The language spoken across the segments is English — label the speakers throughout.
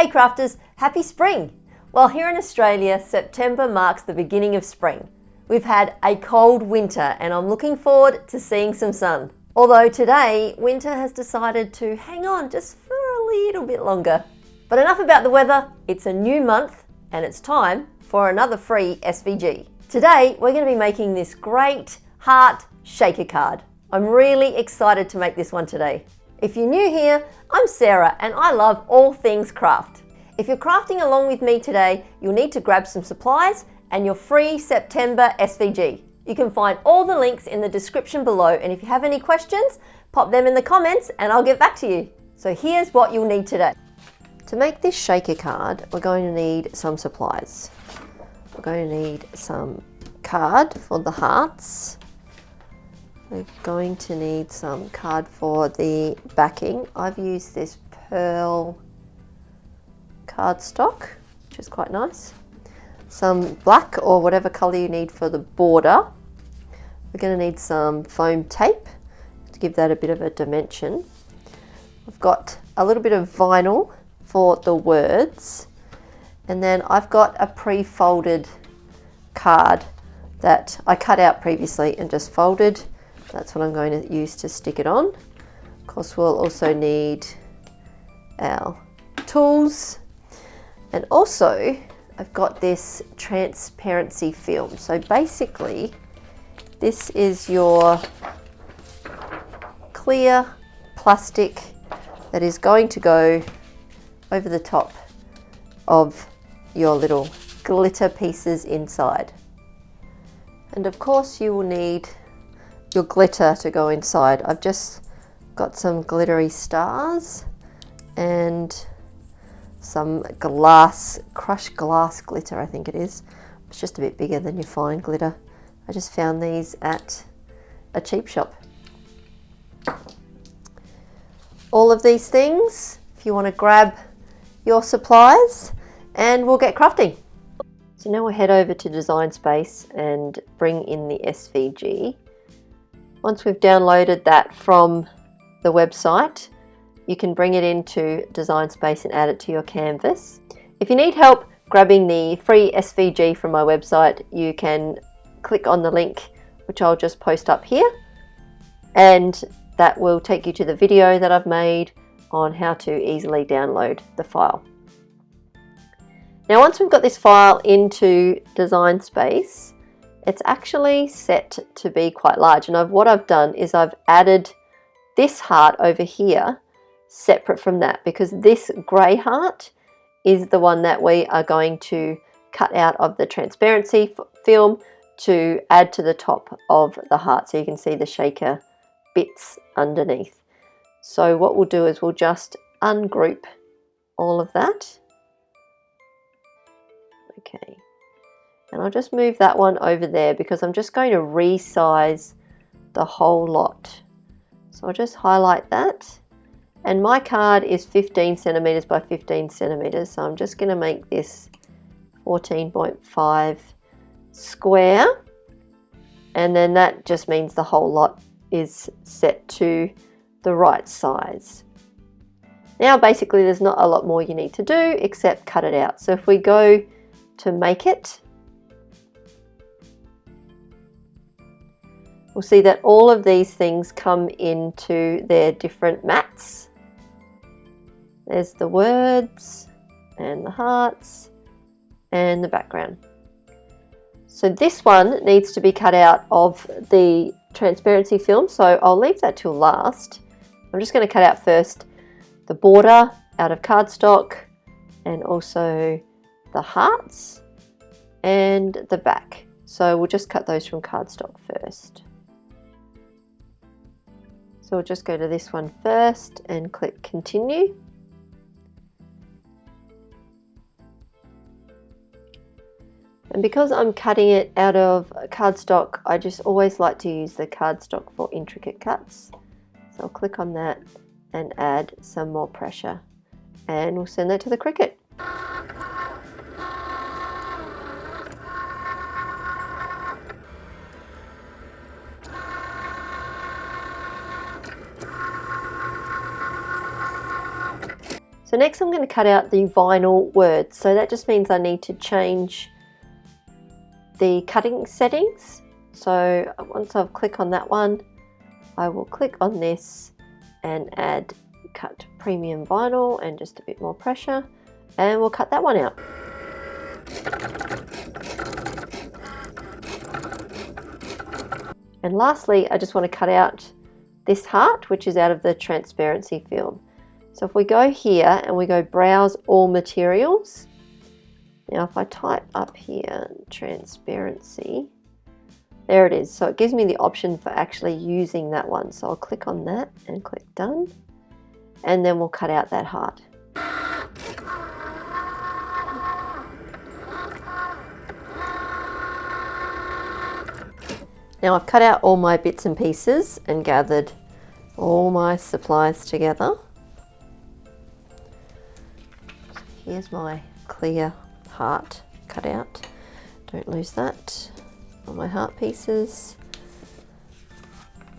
Speaker 1: Hey crafters, happy spring! Well, here in Australia, September marks the beginning of spring. We've had a cold winter and I'm looking forward to seeing some sun. Although today, winter has decided to hang on just for a little bit longer. But enough about the weather, it's a new month and it's time for another free SVG. Today, we're going to be making this great heart shaker card. I'm really excited to make this one today. If you're new here, I'm Sarah and I love all things craft. If you're crafting along with me today, you'll need to grab some supplies and your free September SVG. You can find all the links in the description below, and if you have any questions, pop them in the comments and I'll get back to you. So here's what you'll need today. To make this shaker card, we're going to need some supplies. We're going to need some card for the hearts. We're going to need some card for the backing. I've used this pearl cardstock, which is quite nice. Some black or whatever colour you need for the border. We're going to need some foam tape to give that a bit of a dimension. I've got a little bit of vinyl for the words, and then I've got a pre-folded card that I cut out previously and just folded. That's what I'm going to use to stick it on. Of course, we'll also need our tools, and also I've got this transparency film. So basically this is your clear plastic that is going to go over the top of your little glitter pieces inside. And of course you will need your glitter to go inside. I've just got some glittery stars and some glass, crushed glass glitter, I think it is. It's just a bit bigger than your fine glitter. I just found these at a cheap shop. All of these things, if you want to grab your supplies, and we'll get crafting. So now we'll head over to Design Space and bring in the SVG. Once we've downloaded that from the website, you can bring it into Design Space and add it to your canvas. If you need help grabbing the free SVG from my website, you can click on the link, which I'll just post up here, and that will take you to the video that I've made on how to easily download the file. Now once we've got this file into Design Space, it's actually set to be quite large, and what I've done is I've added this heart over here separate from that, because this grey heart is the one that we are going to cut out of the transparency film to add to the top of the heart, so you can see the shaker bits underneath. So what we'll do is we'll just ungroup all of that. Okay, and I'll just move that one over there because I'm just going to resize the whole lot. So I'll just highlight that. And my card is 15 centimeters by 15 centimeters, so I'm just going to make this 14.5 square, and then that just means the whole lot is set to the right size. Now basically there's not a lot more you need to do except cut it out. So if we go to make it, we'll see that all of these things come into their different mats. There's the words and the hearts and the background. So this one needs to be cut out of the transparency film, so I'll leave that till last. I'm just going to cut out first the border out of cardstock, and also the hearts and the back. So we'll just cut those from cardstock first. So we'll just go to this one first and click continue. And because I'm cutting it out of cardstock, I just always like to use the cardstock for intricate cuts. So I'll click on that and add some more pressure, and we'll send that to the Cricut. So next I'm going to cut out the vinyl words. So that just means I need to change the cutting settings. So once I've clicked on that one, I will click on this and add cut premium vinyl and just a bit more pressure, and we'll cut that one out. And lastly, I just want to cut out this heart, which is out of the transparency field. So if we go here and we go browse all materials, now if I type up here transparency, there it is. So it gives me the option for actually using that one. So I'll click on that and click done, and then we'll cut out that heart. Now I've cut out all my bits and pieces and gathered all my supplies together. Here's my clear heart cut out. Don't lose that. All my heart pieces,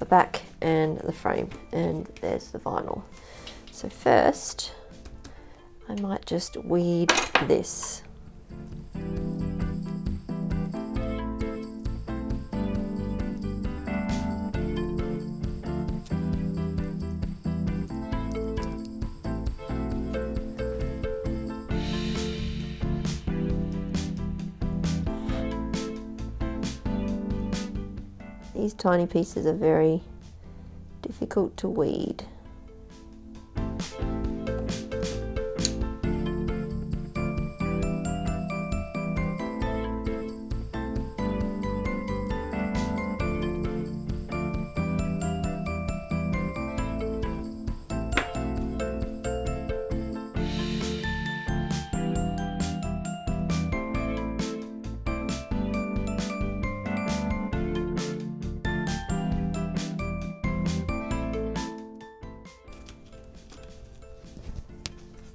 Speaker 1: the back and the frame, and there's the vinyl. So first, I might just weed this. These tiny pieces are very difficult to weed.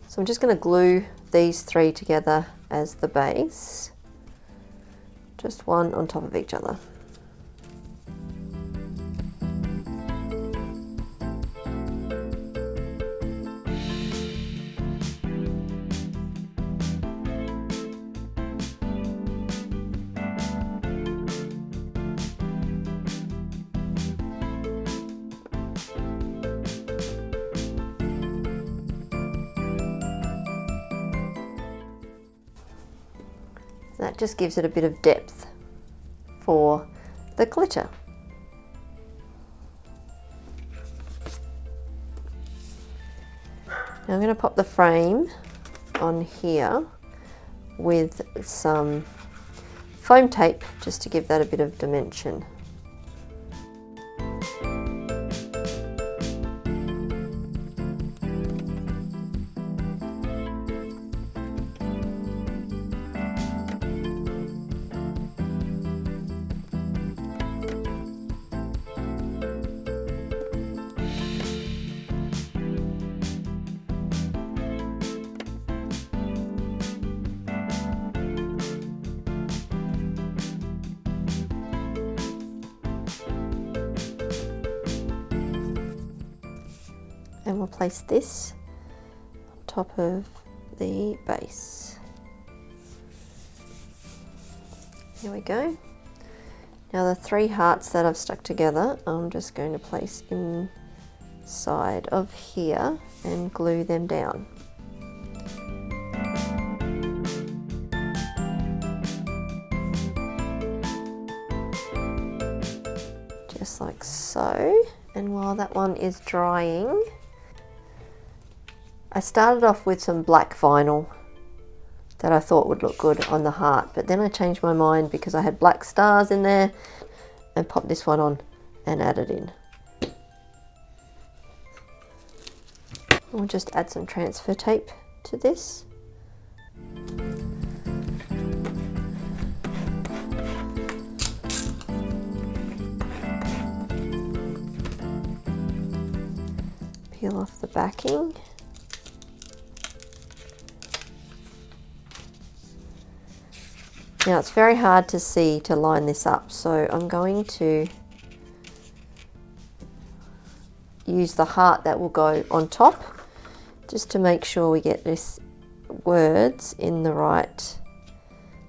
Speaker 1: So I'm just going to glue these three together as the base, just one on top of each other. That just gives it a bit of depth for the glitter. Now I'm going to pop the frame on here with some foam tape just to give that a bit of dimension. And we'll place this on top of the base. Here we go. Now the three hearts that I've stuck together, I'm just going to place inside of here and glue them down. Just like so. And while that one is drying, I started off with some black vinyl that I thought would look good on the heart, but then I changed my mind because I had black stars in there and popped this one on and added in. We'll just add some transfer tape to this. Peel off the backing. Now it's very hard to see to line this up, so I'm going to use the heart that will go on top just to make sure we get this words in the right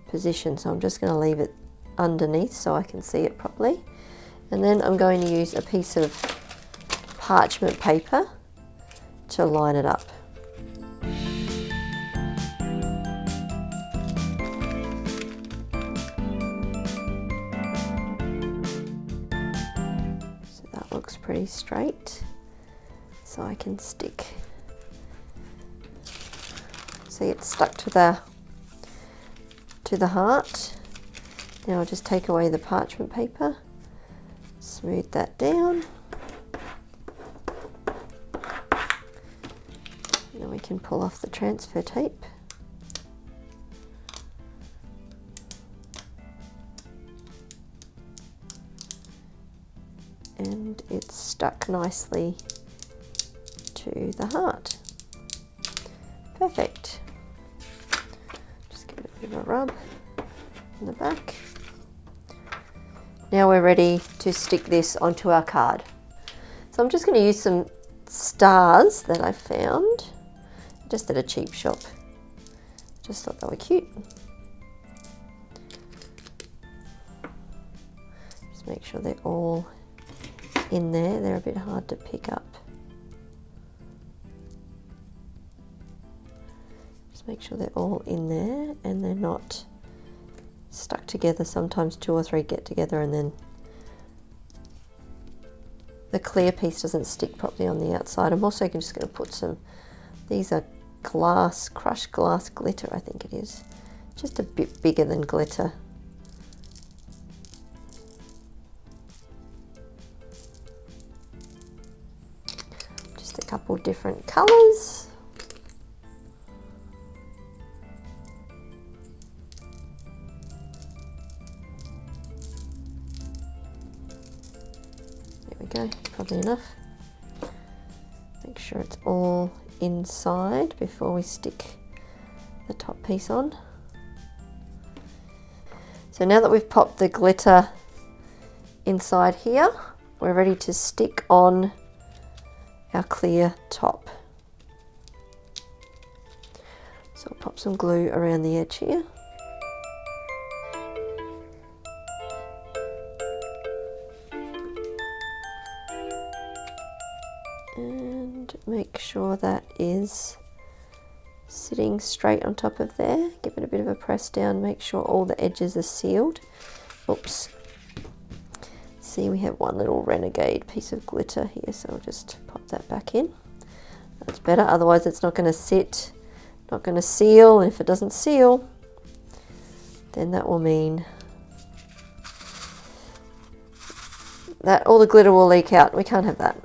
Speaker 1: position. So I'm just going to leave it underneath so I can see it properly. And then I'm going to use a piece of parchment paper to line it up. So that looks pretty straight. So I can stick. See, it's stuck to the heart. Now I'll just take away the parchment paper, smooth that down. Then we can pull off the transfer tape. And it's stuck nicely to the heart. Perfect. Just give it a bit of a rub on the back. Now we're ready to stick this onto our card. So I'm just going to use some stars that I found just at a cheap shop. Just thought they were cute. Just make sure they're all in there. They're a bit hard to pick up. Just make sure they're all in there and they're not stuck together. Sometimes 2 or 3 get together and then the clear piece doesn't stick properly on the outside. I'm also just going to put some, these are glass, crushed glass glitter, I think it is. Just a bit bigger than glitter. Just a couple different colours. Go, probably enough. Make sure it's all inside before we stick the top piece on. So now that we've popped the glitter inside here, we're ready to stick on our clear top. So I'll pop some glue around the edge here. And make sure that is sitting straight on top of there. Give it a bit of a press down, make sure all the edges are sealed. Oops. See, we have one little renegade piece of glitter here, so I'll just pop that back in. That's better, otherwise it's not going to sit, not going to seal, and if it doesn't seal, then that will mean that all the glitter will leak out. We can't have that.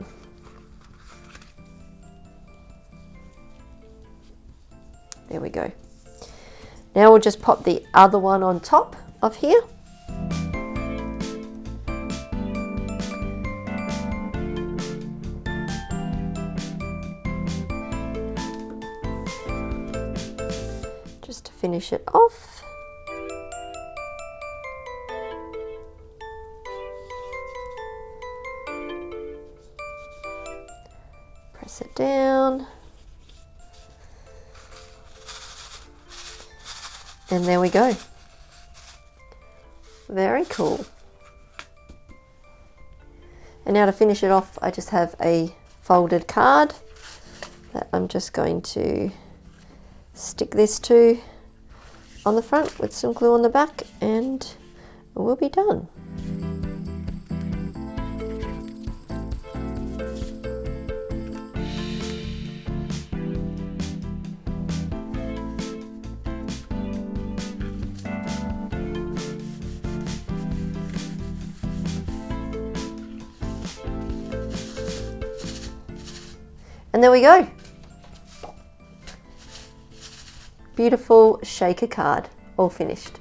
Speaker 1: There we go. Now we'll just pop the other one on top of here. Just to finish it off. Press it down. And there we go. Very cool. And now to finish it off, I just have a folded card that I'm just going to stick this to on the front with some glue on the back, and we'll be done. And there we go. Beautiful shaker card, all finished.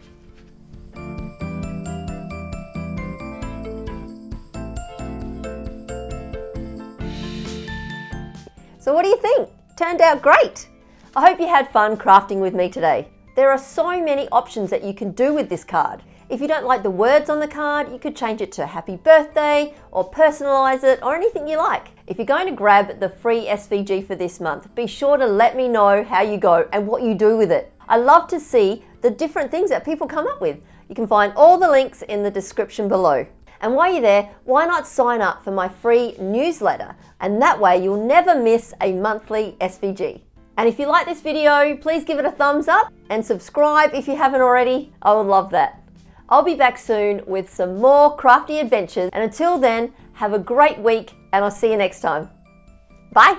Speaker 1: So what do you think? Turned out great. I hope you had fun crafting with me today. There are so many options that you can do with this card. If you don't like the words on the card, you could change it to happy birthday or personalize it or anything you like. If you're going to grab the free SVG for this month, be sure to let me know how you go and what you do with it. I love to see the different things that people come up with. You can find all the links in the description below. And while you're there, why not sign up for my free newsletter? And that way you'll never miss a monthly SVG. And if you like this video, please give it a thumbs up and subscribe if you haven't already. I would love that. I'll be back soon with some more crafty adventures. And until then, have a great week and I'll see you next time. Bye.